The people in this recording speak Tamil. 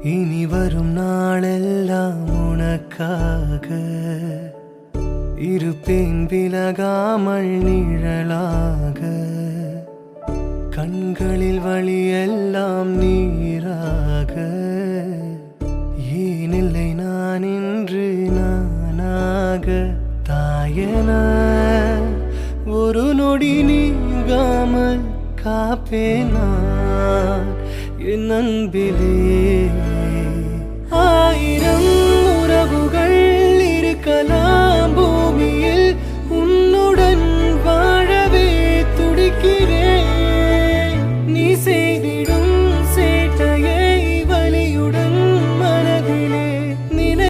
இனி வரும் நாளெல்லாம் உனக்காக இருப்பேன் விலகாமல் நிழலாக கண்களில் வழியெல்லாம் நீராக ஏனில்லை நான் இன்று நானாக தாயன ஒரு நொடி நீங்காமல் காப்பேனா என் அன்பிலே ஆயிரம்